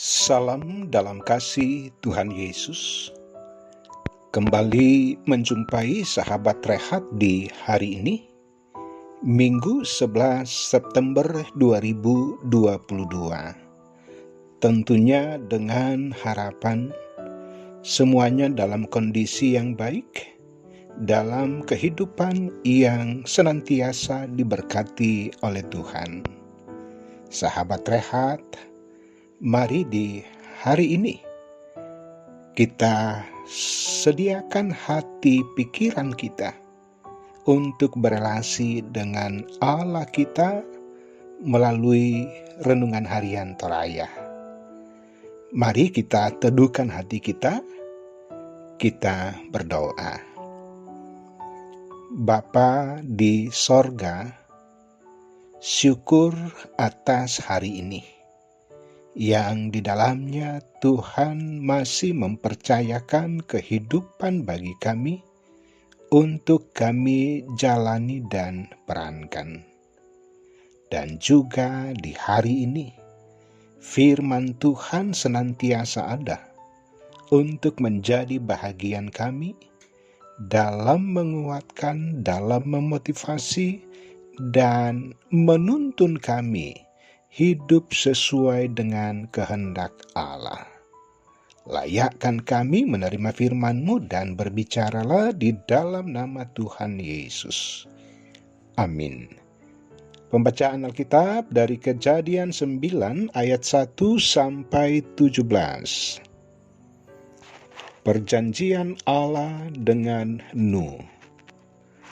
Salam dalam kasih Tuhan Yesus. Kembali menjumpai sahabat rehat di hari ini, Minggu 11 September 2022. Tentunya dengan harapan semuanya dalam kondisi yang baik, dalam kehidupan yang senantiasa diberkati oleh Tuhan. Sahabat rehat, mari di hari ini kita sediakan hati pikiran kita untuk berelasi dengan Allah kita melalui renungan harian Torayah. Mari kita teduhkan hati kita berdoa. Bapa di sorga, syukur atas hari ini yang di dalamnya Tuhan masih mempercayakan kehidupan bagi kami untuk kami jalani dan perankan. Dan juga di hari ini, firman Tuhan senantiasa ada untuk menjadi bahagian kami dalam menguatkan, dalam memotivasi, dan menuntun kami hidup sesuai dengan kehendak Allah. Layakkan kami menerima firman-Mu dan berbicaralah di dalam nama Tuhan Yesus. Amin. Pembacaan Alkitab dari Kejadian 9 ayat 1 sampai 17. Perjanjian Allah dengan Nuh.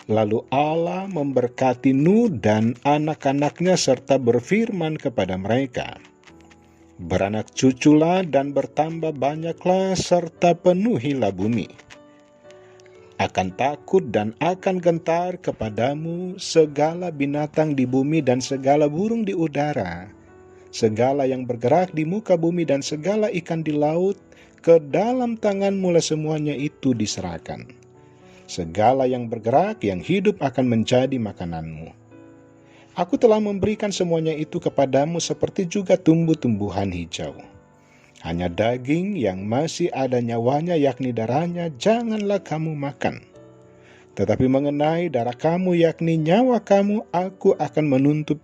Lalu Allah memberkati Nuh dan anak-anaknya serta berfirman kepada mereka, "Beranak cuculah dan bertambah banyaklah serta penuhilah bumi. Akan takut dan akan gentar kepadamu segala binatang di bumi dan segala burung di udara, segala yang bergerak di muka bumi dan segala ikan di laut, ke dalam tanganmu lah semuanya itu diserahkan. Segala yang bergerak, yang hidup akan menjadi makananmu. Aku telah memberikan semuanya itu kepadamu seperti juga tumbuh-tumbuhan hijau. Hanya daging yang masih ada nyawanya, yakni darahnya, janganlah kamu makan. Tetapi mengenai darah kamu, yakni nyawa kamu, aku akan menuntut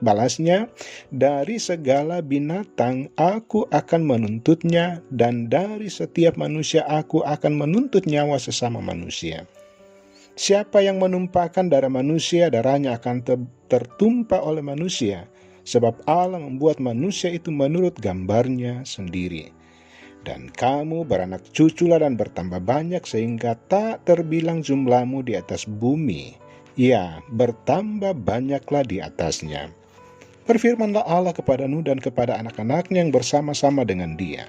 balasnya. Dari segala binatang aku akan menuntutnya, dan dari setiap manusia aku akan menuntut nyawa sesama manusia. Siapa yang menumpahkan darah manusia, darahnya akan tertumpah oleh manusia, sebab Allah membuat manusia itu menurut gambarnya sendiri. Dan kamu beranak cuculah dan bertambah banyak sehingga tak terbilang jumlahmu di atas bumi. Ya, bertambah banyaklah di atasnya." Berfirmanlah Allah kepada Nuh dan kepada anak-anaknya yang bersama-sama dengan dia,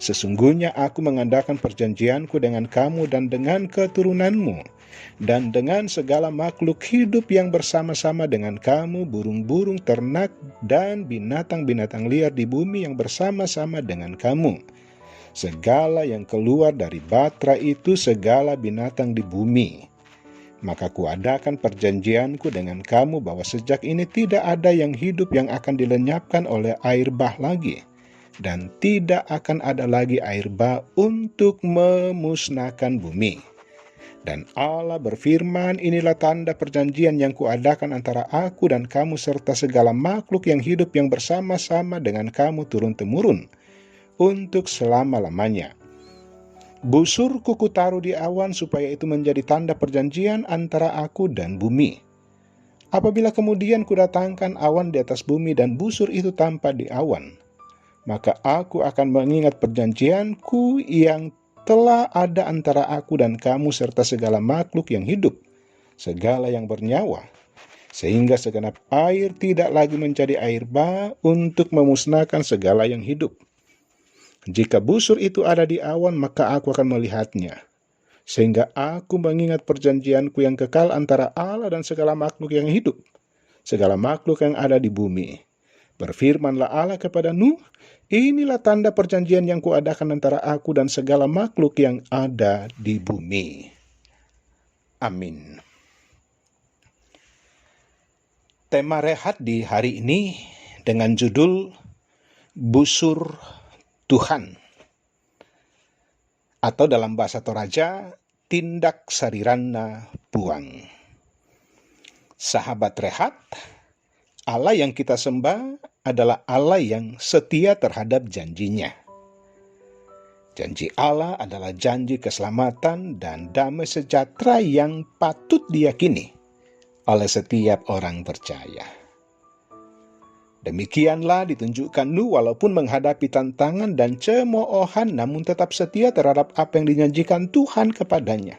"Sesungguhnya aku mengadakan perjanjianku dengan kamu dan dengan keturunanmu, dan dengan segala makhluk hidup yang bersama-sama dengan kamu, burung-burung ternak dan binatang-binatang liar di bumi yang bersama-sama dengan kamu. Segala yang keluar dari batra itu, segala binatang di bumi. Maka kuadakan perjanjianku dengan kamu bahwa sejak ini tidak ada yang hidup yang akan dilenyapkan oleh air bah lagi, dan tidak akan ada lagi air bah untuk memusnahkan bumi." Dan Allah berfirman, "Inilah tanda perjanjian yang kuadakan antara aku dan kamu serta segala makhluk yang hidup yang bersama-sama dengan kamu turun-temurun, untuk selama-lamanya. Busurku kutaruh di awan supaya itu menjadi tanda perjanjian antara aku dan bumi. Apabila kemudian kudatangkan awan di atas bumi dan busur itu tampak di awan, maka aku akan mengingat perjanjianku yang telah ada antara aku dan kamu serta segala makhluk yang hidup, segala yang bernyawa, sehingga segenap air tidak lagi menjadi air bah untuk memusnahkan segala yang hidup. Jika busur itu ada di awan, maka aku akan melihatnya, sehingga aku mengingat perjanjianku yang kekal antara Allah dan segala makhluk yang hidup, segala makhluk yang ada di bumi." Berfirmanlah Allah kepada Nuh, "Inilah tanda perjanjian yang kuadakan antara aku dan segala makhluk yang ada di bumi." Amin. Tema rehat di hari ini dengan judul busur Tuhan, atau dalam bahasa Toraja, tindak sarirana buang. Sahabat rehat, Allah yang kita sembah adalah Allah yang setia terhadap janjinya. Janji Allah adalah janji keselamatan dan damai sejahtera yang patut diyakini oleh setiap orang percaya. Demikianlah ditunjukkan Nuh walaupun menghadapi tantangan dan cemoohan, namun tetap setia terhadap apa yang dijanjikan Tuhan kepadanya.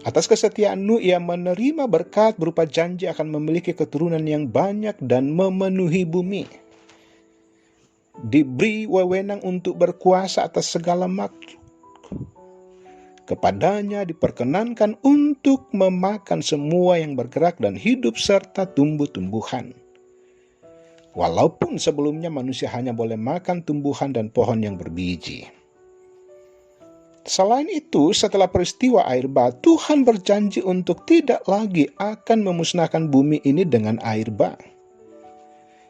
Atas kesetiaan Nuh, ia menerima berkat berupa janji akan memiliki keturunan yang banyak dan memenuhi bumi. Diberi wewenang untuk berkuasa atas segala makhluk. Kepadanya diperkenankan untuk memakan semua yang bergerak dan hidup serta tumbuh-tumbuhan. Walaupun sebelumnya manusia hanya boleh makan tumbuhan dan pohon yang berbiji. Selain itu, setelah peristiwa air bah, Tuhan berjanji untuk tidak lagi akan memusnahkan bumi ini dengan air bah.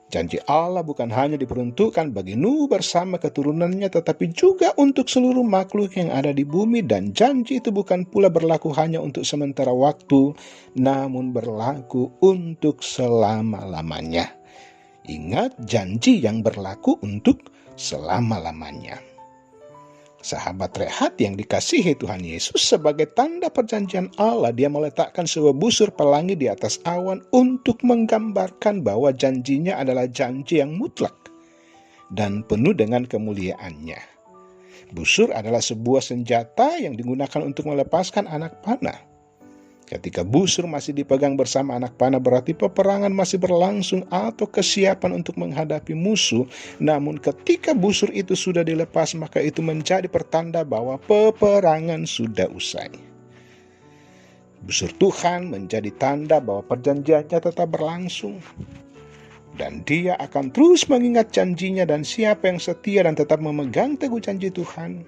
Janji Allah bukan hanya diperuntukkan bagi Nuh bersama keturunannya, tetapi juga untuk seluruh makhluk yang ada di bumi, dan janji itu bukan pula berlaku hanya untuk sementara waktu, namun berlaku untuk selama-lamanya. Ingat, janji yang berlaku untuk selama-lamanya. Sahabat rehat yang dikasihi Tuhan Yesus, sebagai tanda perjanjian Allah, dia meletakkan sebuah busur pelangi di atas awan untuk menggambarkan bahwa janjinya adalah janji yang mutlak dan penuh dengan kemuliaannya. Busur adalah sebuah senjata yang digunakan untuk melepaskan anak panah. Ketika busur masih dipegang bersama anak panah, berarti peperangan masih berlangsung atau kesiapan untuk menghadapi musuh. Namun ketika busur itu sudah dilepas, maka itu menjadi pertanda bahwa peperangan sudah usai. Busur Tuhan menjadi tanda bahwa perjanjiannya tetap berlangsung. Dan dia akan terus mengingat janjinya, dan siapa yang setia dan tetap memegang teguh janji Tuhan,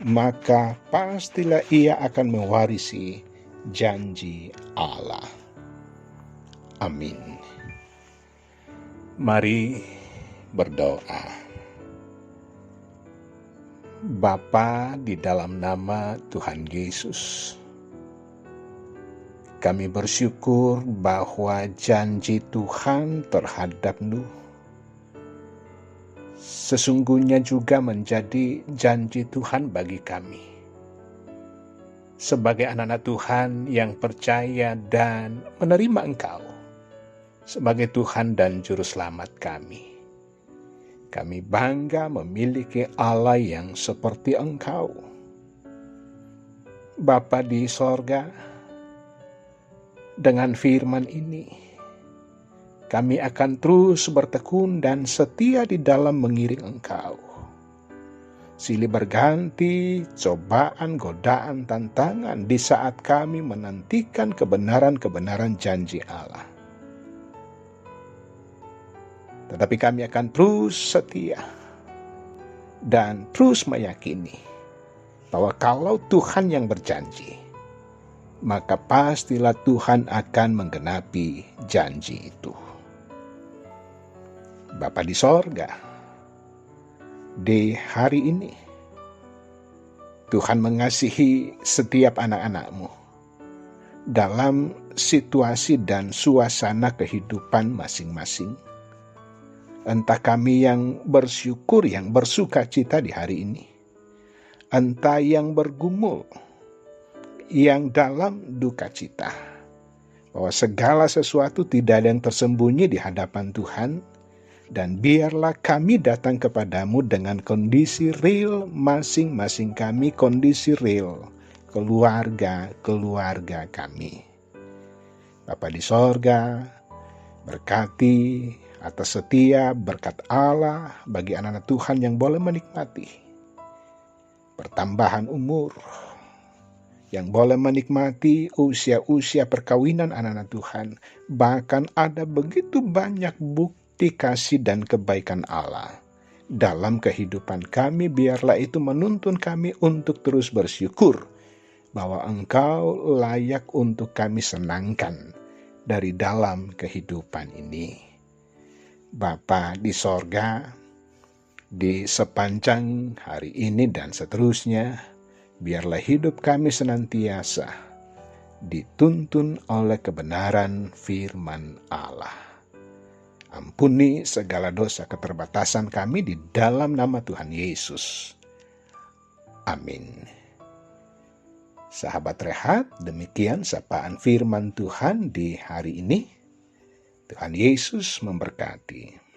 maka pastilah ia akan mewarisi janji Allah. Amin. Mari berdoa. Bapa, di dalam nama Tuhan Yesus, kami bersyukur bahwa janji Tuhan terhadap Nuh sesungguhnya juga menjadi janji Tuhan bagi kami. Sebagai anak-anak Tuhan yang percaya dan menerima Engkau sebagai Tuhan dan Juru Selamat kami, kami bangga memiliki Allah yang seperti Engkau. Bapa di sorga, dengan firman ini, kami akan terus bertekun dan setia di dalam mengiring Engkau. Silih berganti, cobaan, godaan, tantangan di saat kami menantikan kebenaran-kebenaran janji Allah. Tetapi kami akan terus setia dan terus meyakini bahwa kalau Tuhan yang berjanji, maka pastilah Tuhan akan menggenapi janji itu. Bapa di sorga, di hari ini, Tuhan mengasihi setiap anak-anak-Mu dalam situasi dan suasana kehidupan masing-masing. Entah kami yang bersyukur, yang bersuka cita di hari ini, entah yang bergumul, yang dalam duka cita, bahwa segala sesuatu tidak ada yang tersembunyi di hadapan Tuhan. Dan biarlah kami datang kepadamu dengan kondisi real masing-masing kami, kondisi real keluarga kami. Bapa di sorga, berkati atas setiap berkat Allah bagi anak-anak Tuhan yang boleh menikmati pertambahan umur, yang boleh menikmati usia-usia perkawinan anak-anak Tuhan. Bahkan ada begitu banyak bukti kasih dan kebaikan Allah dalam kehidupan kami. Biarlah itu menuntun kami untuk terus bersyukur bahwa Engkau layak untuk kami senangkan dari dalam kehidupan ini. Bapa di sorga, di sepanjang hari ini dan seterusnya, biarlah hidup kami senantiasa dituntun oleh kebenaran firman Allah. Ampuni segala dosa keterbatasan kami di dalam nama Tuhan Yesus. Amin. Sahabat Rehat, demikian sapaan firman Tuhan di hari ini. Tuhan Yesus memberkati.